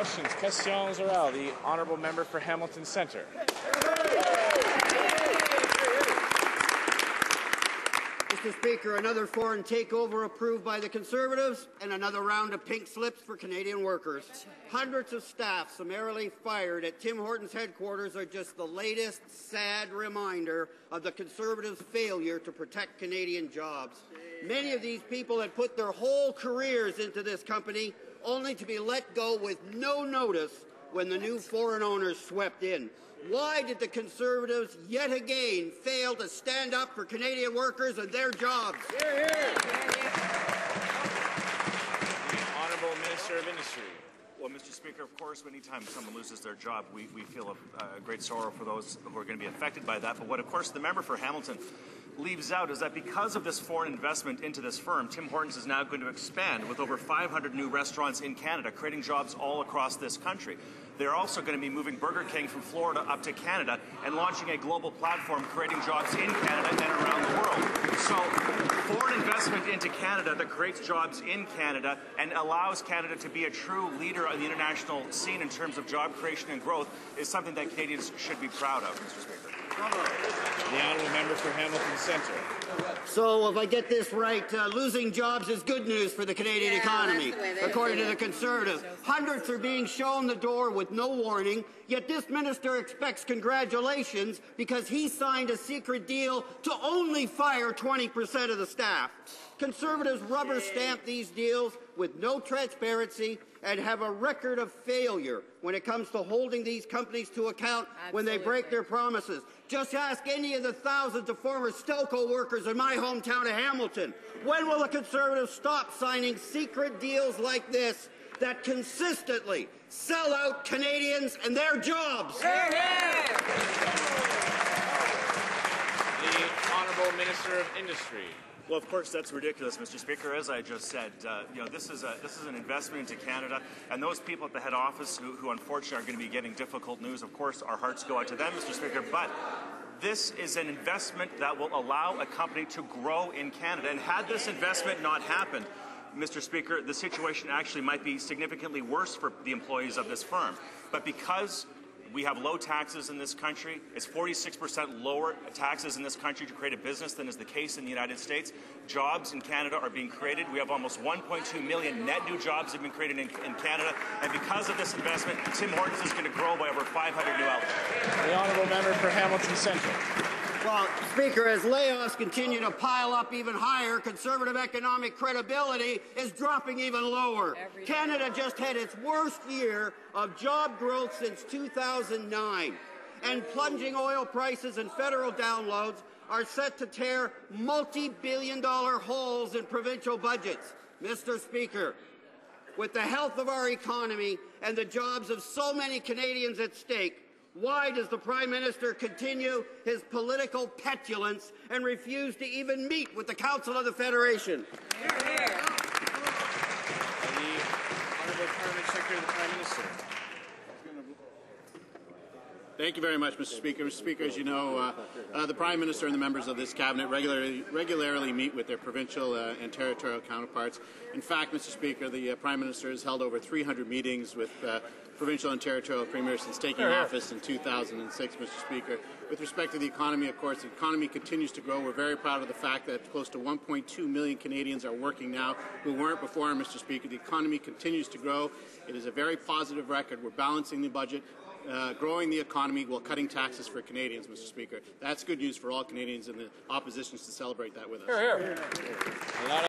Questions orales. The honourable member for Hamilton Centre. Mr. Speaker, another foreign takeover approved by the Conservatives and another round of pink slips for Canadian workers. Hundreds of staff summarily fired at Tim Hortons headquarters are just the latest sad reminder of the Conservatives' failure to protect Canadian jobs. Many of these people had put their whole careers into this company only to be let go with no notice when the new foreign owners swept in. Why did the Conservatives yet again fail to stand up for Canadian workers and their jobs? Hear, hear. The Honourable Minister of Industry. Well, Mr. Speaker, of course, anytime someone loses their job, we feel a great sorrow for those who are going to be affected by that. But what, of course, the member for Hamilton leaves out is that because of this foreign investment into this firm, Tim Hortons is now going to expand with over 500 new restaurants in Canada, creating jobs all across this country. They're also going to be moving Burger King from Florida up to Canada and launching a global platform creating jobs in Canada and around the world. So foreign investment into Canada that creates jobs in Canada and allows Canada to be a true leader on the international scene in terms of job creation and growth is something that Canadians should be proud of, Mr. Speaker. The honourable member for Hamilton Centre. So, if I get this right, losing jobs is good news for the Canadian economy, according to the Conservatives. Hundreds are being shown the door with no warning, yet this minister expects congratulations because he signed a secret deal to only fire 20% of the staff. Conservatives rubber stamp these deals with no transparency and have a record of failure when it comes to holding these companies to account when they break their promises. Just ask any of the thousands of former Stelco workers in my hometown of Hamilton. When will the Conservatives stop signing secret deals like this that consistently sell out Canadians and their jobs? The Honourable Minister of Industry. Well, of course, that's ridiculous, Mr. Speaker. As I just said, this is an investment into Canada, and those people at the head office who unfortunately are going to be getting difficult news, of course, our hearts go out to them, Mr. Speaker, but this is an investment that will allow a company to grow in Canada. And had this investment not happened, Mr. Speaker, the situation actually might be significantly worse for the employees of this firm. But because we have low taxes in this country, it's 46% lower taxes in this country to create a business than is the case in the United States. Jobs in Canada are being created. We have almost 1.2 million net new jobs that have been created in Canada. And because of this investment, Tim Hortons is going to grow by over 500 new outlets. The honourable member for Hamilton Central. Well, Speaker, as layoffs continue to pile up even higher, Conservative economic credibility is dropping even lower. Canada just had its worst year of job growth since 2009, and plunging oil prices and federal downloads are set to tear multi-billion-dollar holes in provincial budgets. Mr. Speaker, with the health of our economy and the jobs of so many Canadians at stake, why does the Prime Minister continue his political petulance and refuse to even meet with the Council of the Federation? The Honourable Parliament Secretary of the Prime Minister. Thank you very much, Mr. Speaker. Mr. Speaker, as you know, the Prime Minister and the members of this Cabinet regularly meet with their provincial and territorial counterparts. In fact, Mr. Speaker, the Prime Minister has held over 300 meetings with provincial and territorial premiers since taking office in 2006, Mr. Speaker. With respect to the economy, of course, the economy continues to grow. We're very proud of the fact that close to 1.2 million Canadians are working now who weren't before, Mr. Speaker. The economy continues to grow. It is a very positive record. We're balancing the budget, growing the economy while cutting taxes for Canadians, Mr. Speaker. That's good news for all Canadians, and the opposition is to celebrate that with us.